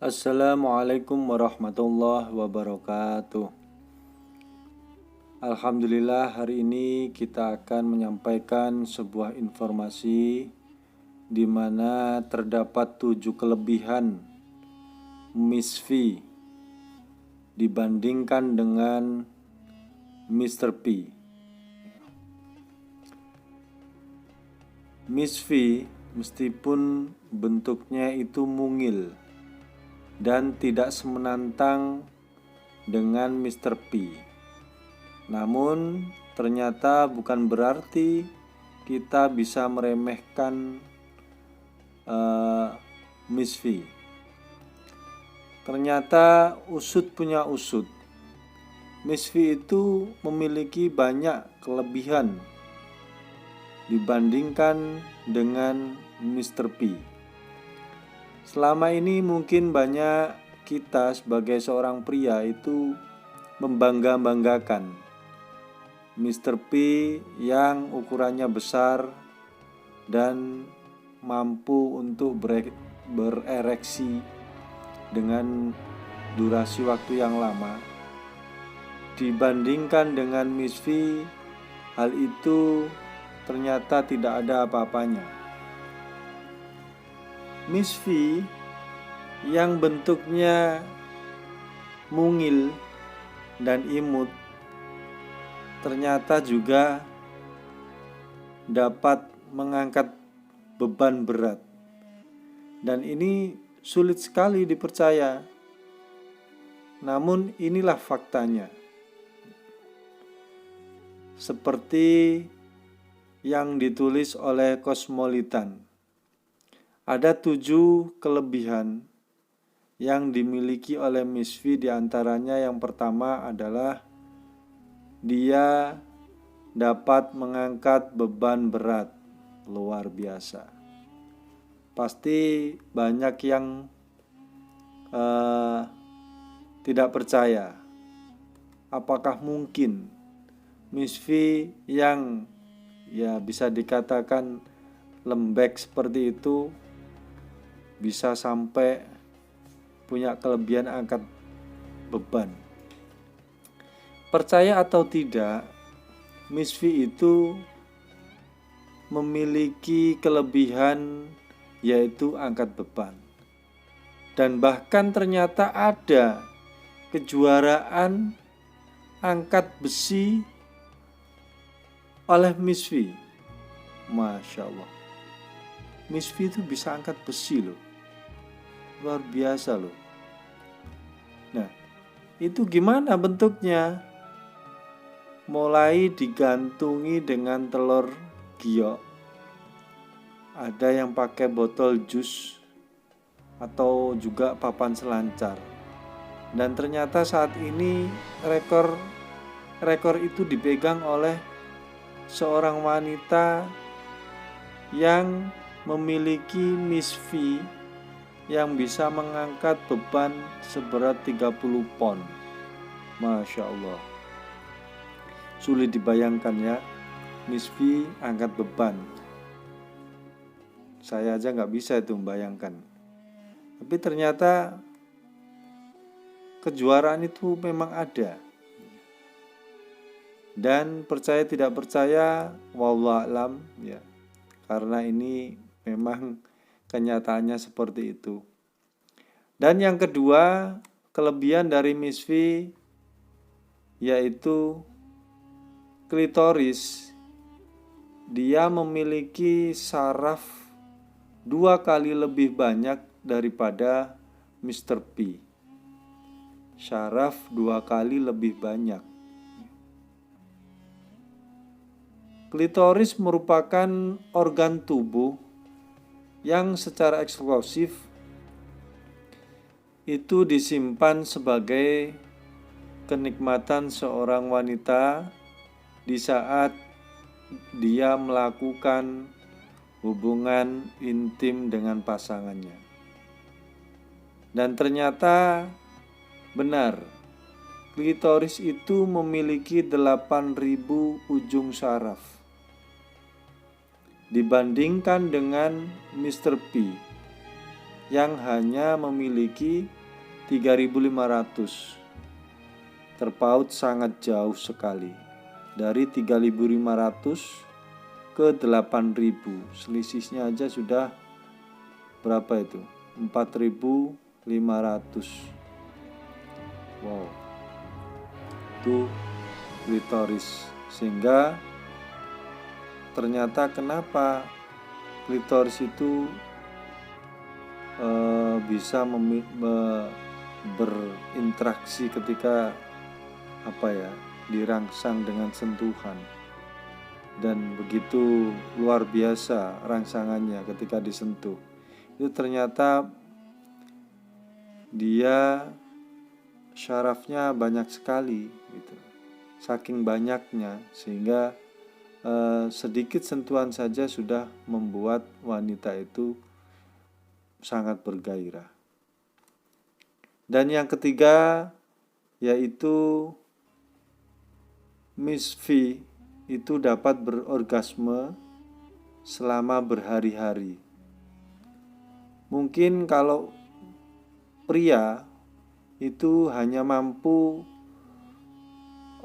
Assalamualaikum warahmatullahi wabarakatuh. Alhamdulillah, hari ini kita akan menyampaikan sebuah informasi di mana terdapat 7 kelebihan Miss V dibandingkan dengan Mr. P. Miss V meskipun bentuknya itu mungil dan tidak semenantang dengan Mr. P. Namun ternyata bukan berarti kita bisa meremehkan Miss V. Ternyata usut punya usut. Miss V itu memiliki banyak kelebihan dibandingkan dengan Mr. P. Selama ini mungkin banyak kita sebagai seorang pria itu membangga-banggakan Mr. P yang ukurannya besar dan mampu untuk berereksi dengan durasi waktu yang lama. Dibandingkan dengan Miss V, hal itu ternyata tidak ada apa-apanya. Miss V yang bentuknya mungil dan imut ternyata juga dapat mengangkat beban berat. Dan ini sulit sekali dipercaya. Namun inilah faktanya. Seperti yang ditulis oleh Cosmopolitan, ada 7 kelebihan yang dimiliki oleh Miss V. Diantaranya yang pertama adalah dia dapat mengangkat beban berat. Luar biasa. Pasti banyak yang tidak percaya. Apakah mungkin Miss V yang bisa dikatakan lembek seperti itu bisa sampai punya kelebihan angkat beban? Percaya atau tidak, Miss V itu memiliki kelebihan yaitu angkat beban. Dan bahkan ternyata ada kejuaraan angkat besi oleh Miss V. Masya Allah, Miss V itu bisa angkat besi loh. Luar biasa loh. Nah, itu gimana bentuknya? Mulai digantungi dengan telur giok, ada yang pakai botol jus atau juga papan selancar. Dan ternyata saat ini rekor itu dipegang oleh seorang wanita yang memiliki Miss V yang bisa mengangkat beban seberat 30 pon. Masya Allah. Sulit dibayangkan ya, Miss V angkat beban. Saya aja gak bisa itu membayangkan. Tapi ternyata kejuaraan itu memang ada. Dan percaya tidak percaya, wallahu a'lam ya. Karena ini memang kenyataannya seperti itu. Dan yang kedua, kelebihan dari Miss V yaitu klitoris. Dia memiliki saraf 2 kali lebih banyak daripada Mr. P. Saraf 2 kali lebih banyak. Klitoris merupakan organ tubuh yang secara eksklusif itu disimpan sebagai kenikmatan seorang wanita di saat dia melakukan hubungan intim dengan pasangannya. Dan ternyata benar, klitoris itu memiliki 8.000 ujung saraf. Dibandingkan dengan Mr. P yang hanya memiliki 3.500. Terpaut sangat jauh sekali. Dari 3.500 ke 8.000. Selisihnya aja sudah berapa itu? 4.500. Wow. Itu klitoris. Sehingga ternyata kenapa klitoris itu bisa berinteraksi ketika dirangsang dengan sentuhan, dan begitu luar biasa rangsangannya ketika disentuh. Itu ternyata dia syarafnya banyak sekali gitu. Saking banyaknya sehingga sedikit sentuhan saja sudah membuat wanita itu sangat bergairah. Dan yang ketiga yaitu Miss V itu dapat berorgasme selama berhari-hari. Mungkin kalau pria itu hanya mampu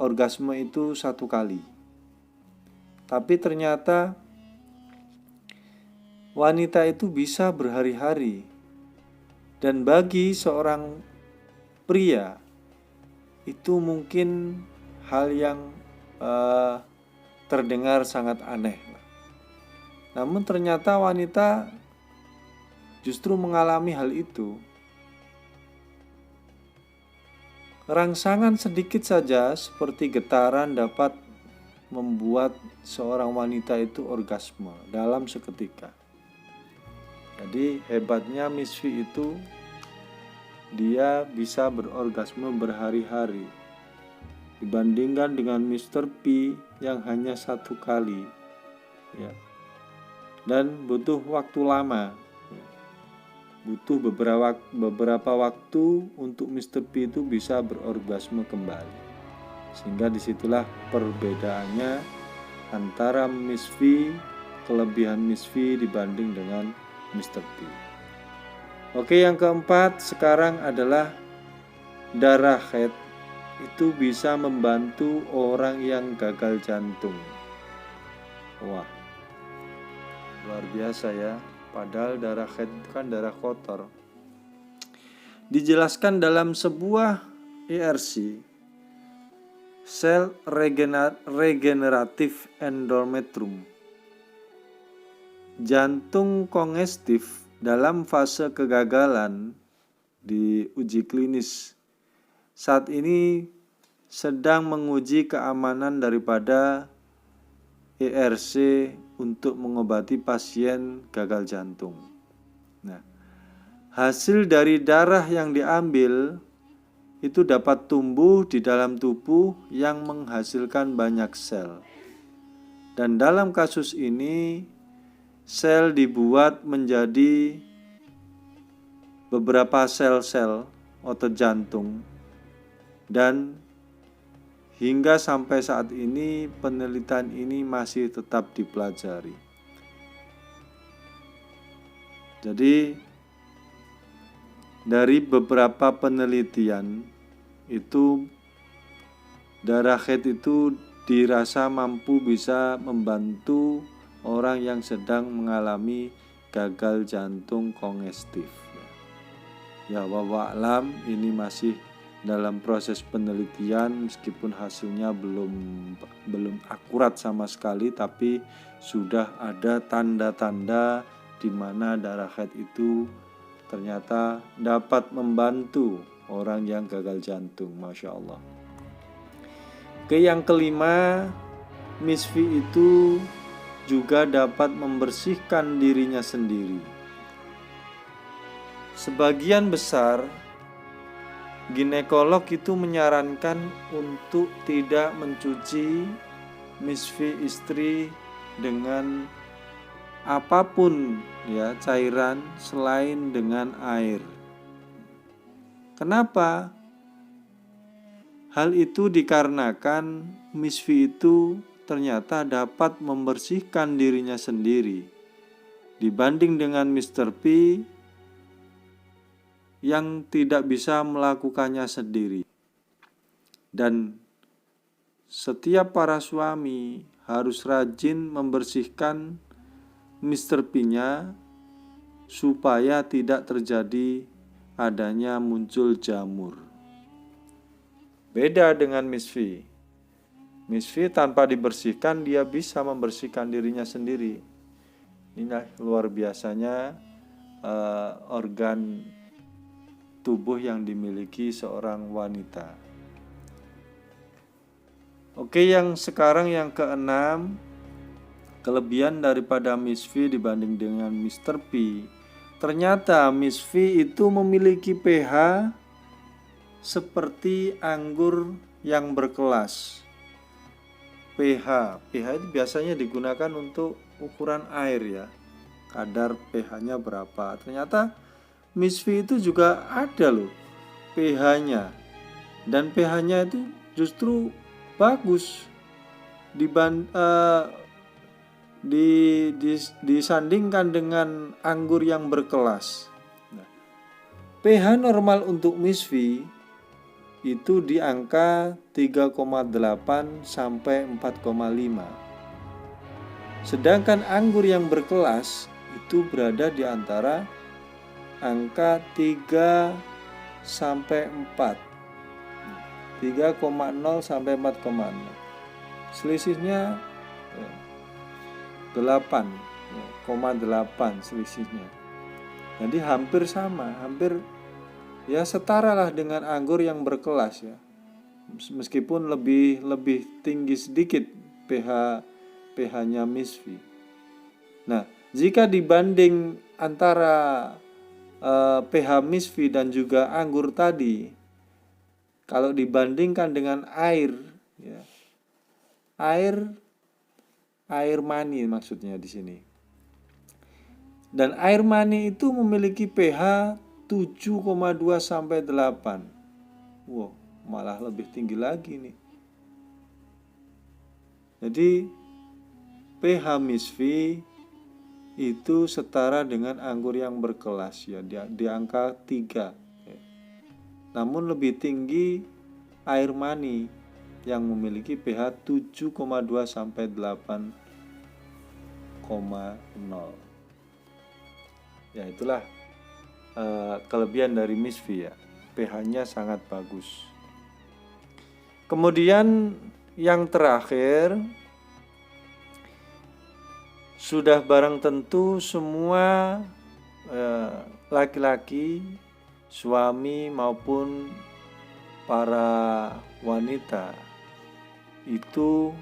orgasme itu 1 kali. Tapi ternyata wanita itu bisa berhari-hari. Dan bagi seorang pria itu mungkin hal yang terdengar sangat aneh. Namun ternyata wanita justru mengalami hal itu. Rangsangan sedikit saja seperti getaran dapat membuat seorang wanita itu orgasme dalam seketika. Jadi hebatnya Miss V itu dia bisa berorgasme berhari-hari dibandingkan dengan Mr. P yang hanya 1 kali ya. Dan butuh waktu lama. Butuh beberapa waktu untuk Mr. P itu bisa berorgasme kembali. Sehingga disitulah perbedaannya antara Miss V, kelebihan Miss V dibanding dengan Mr. P. Oke, yang keempat sekarang adalah darah haid itu bisa membantu orang yang gagal jantung. Wah, luar biasa ya. Padahal darah haid itu kan darah kotor. Dijelaskan dalam sebuah ERC, sel regeneratif endometrium. Jantung kongestif dalam fase kegagalan di uji klinis saat ini sedang menguji keamanan daripada ERC untuk mengobati pasien gagal jantung. Nah, hasil dari darah yang diambil itu dapat tumbuh di dalam tubuh yang menghasilkan banyak sel. Dan dalam kasus ini sel dibuat menjadi beberapa sel-sel otot jantung, dan hingga sampai saat ini penelitian ini masih tetap dipelajari. Jadi dari beberapa penelitian itu darah haid itu dirasa mampu bisa membantu orang yang sedang mengalami gagal jantung kongestif. Ya, wallahu a'lam, ini masih dalam proses penelitian meskipun hasilnya belum akurat sama sekali, tapi sudah ada tanda-tanda di mana darah haid itu ternyata dapat membantu orang yang gagal jantung. Masya Allah. Oke, yang kelima, Miss V itu juga dapat membersihkan dirinya sendiri. Sebagian besar ginekolog itu menyarankan untuk tidak mencuci Miss V istri dengan apapun ya, cairan selain dengan air. Kenapa? Hal itu dikarenakan Miss V itu ternyata dapat membersihkan dirinya sendiri. Dibanding dengan Mr. P, yang tidak bisa melakukannya sendiri. Dan setiap para suami harus rajin membersihkan Mr. P-nya supaya tidak terjadi adanya muncul jamur. Beda dengan Miss V. Miss V tanpa dibersihkan dia bisa membersihkan dirinya sendiri. Ini luar biasanya organ tubuh yang dimiliki seorang wanita. Oke, yang sekarang yang keenam, kelebihan daripada Miss V dibanding dengan Mr. P. Ternyata Miss V itu memiliki pH seperti anggur yang berkelas. pH itu biasanya digunakan untuk ukuran air ya. Kadar pH-nya berapa. Ternyata Miss V itu juga ada loh pH-nya. Dan pH-nya itu justru bagus disandingkan dengan anggur yang berkelas. Nah, pH normal untuk Miss V itu di angka 3,8 sampai 4,5. Sedangkan anggur yang berkelas itu berada di antara angka 3 sampai 4. 3,0 sampai 4,0. Selisihnya 8,8 selisihnya. Jadi hampir sama, hampir ya setara lah dengan anggur yang berkelas ya. Meskipun lebih tinggi sedikit pH-nya Miss V. Nah, jika dibanding antara pH Miss V dan juga anggur tadi, kalau dibandingkan dengan air ya, air mani maksudnya di sini. Dan air mani itu memiliki pH 7,2 sampai 8. Wow, malah lebih tinggi lagi nih. Jadi pH Miss V itu setara dengan anggur yang berkelas ya, di angka 3. Namun lebih tinggi air mani yang memiliki pH 7,2 sampai 8,0. Ya itulah kelebihan dari Miss V ya. pH-nya sangat bagus. Kemudian yang terakhir, sudah barang tentu semua laki-laki, suami maupun para wanita itu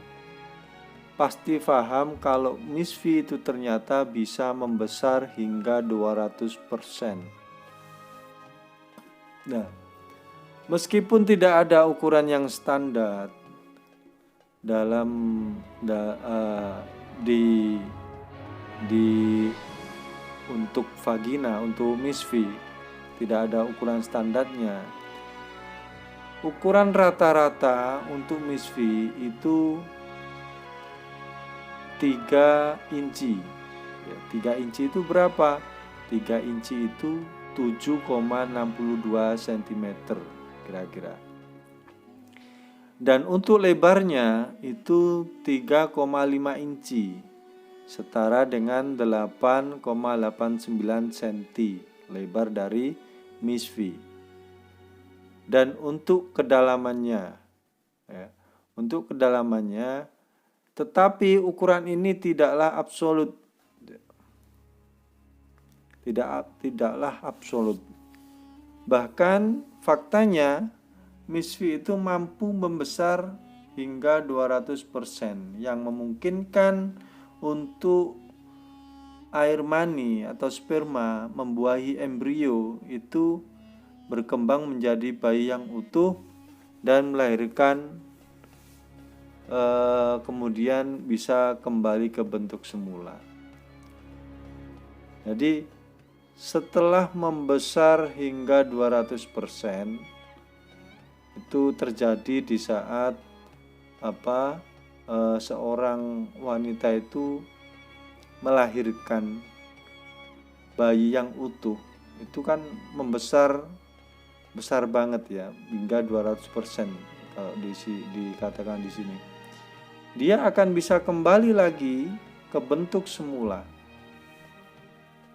pasti paham kalau Miss V itu ternyata bisa membesar hingga 200%. Nah, meskipun tidak ada ukuran yang standar dalam untuk vagina, untuk Miss V, tidak ada ukuran standarnya. Ukuran rata-rata untuk Miss V itu 3 inci. 3 inci itu berapa? 3 inci itu 7,62 cm kira-kira. Dan untuk lebarnya itu 3,5 inci, setara dengan 8,89 cm lebar dari Miss V. Dan untuk kedalamannya tetapi ukuran ini tidaklah absolut. Tidaklah absolut. Bahkan faktanya Miss V itu mampu membesar hingga 200%, yang memungkinkan untuk air mani atau sperma membuahi embrio itu berkembang menjadi bayi yang utuh dan melahirkan, kemudian bisa kembali ke bentuk semula. Jadi setelah membesar hingga 200%, itu terjadi di saat seorang wanita itu melahirkan bayi yang utuh itu kan membesar besar banget ya, hingga 200% kalau dikatakan di sini. Dia akan bisa kembali lagi ke bentuk semula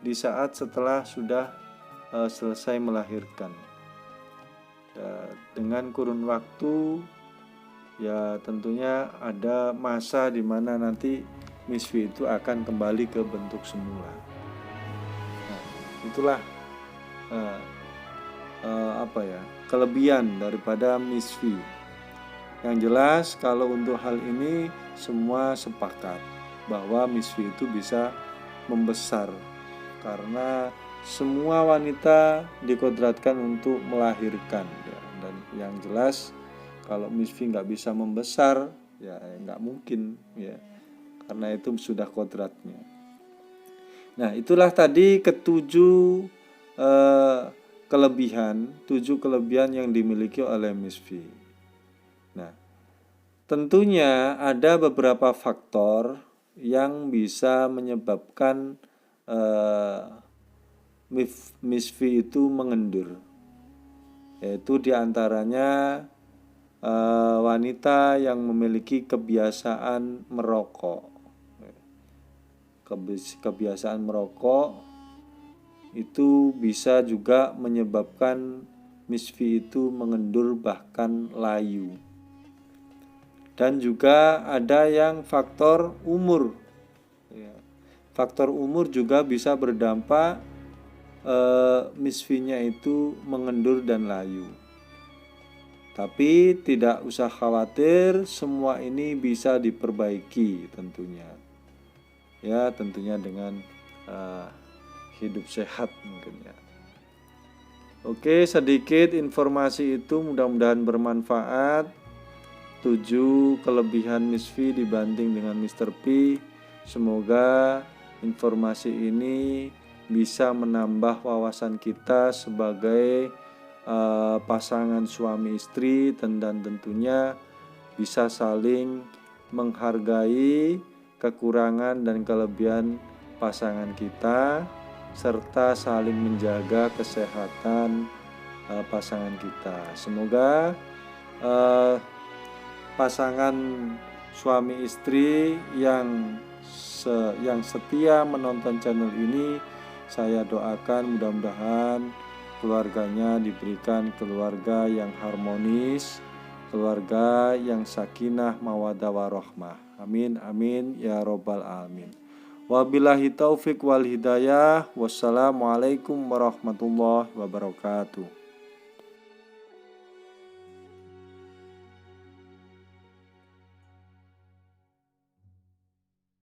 di saat setelah sudah selesai melahirkan. Dengan kurun waktu ya tentunya ada masa di mana nanti Misfi itu akan kembali ke bentuk semula. Nah, itulah kelebihan daripada Misfi. Yang jelas kalau untuk hal ini semua sepakat bahwa Misfi itu bisa membesar karena semua wanita dikodratkan untuk melahirkan ya. Dan yang jelas kalau Misfi nggak bisa membesar ya nggak mungkin ya, karena itu sudah kodratnya. Nah itulah tadi ketujuh kelebihan yang dimiliki oleh Misfi. Nah, tentunya ada beberapa faktor yang bisa menyebabkan Misfi itu mengendur, yaitu diantaranya wanita yang memiliki kebiasaan merokok. Kebiasaan merokok itu bisa juga menyebabkan Misfi itu mengendur bahkan layu. Dan juga ada yang faktor umur. Faktor umur juga bisa berdampak Misfinya itu mengendur dan layu. Tapi tidak usah khawatir, semua ini bisa diperbaiki tentunya. Ya tentunya dengan hidup sehat mungkin ya. Oke, sedikit informasi itu mudah-mudahan bermanfaat. 7 kelebihan Misfi dibanding dengan Mr. P. Semoga informasi ini bisa menambah wawasan kita sebagai pasangan suami istri, dan tentunya bisa saling menghargai kekurangan dan kelebihan pasangan kita, serta saling menjaga kesehatan pasangan kita. Semoga pasangan suami istri yang setia menonton channel ini, saya doakan mudah-mudahan keluarganya diberikan keluarga yang harmonis, keluarga yang sakinah mawaddah warahmah. Amin amin ya robbal alamin. Wabillahi taufik wal hidayah. Wassalamualaikum warahmatullahi wabarakatuh.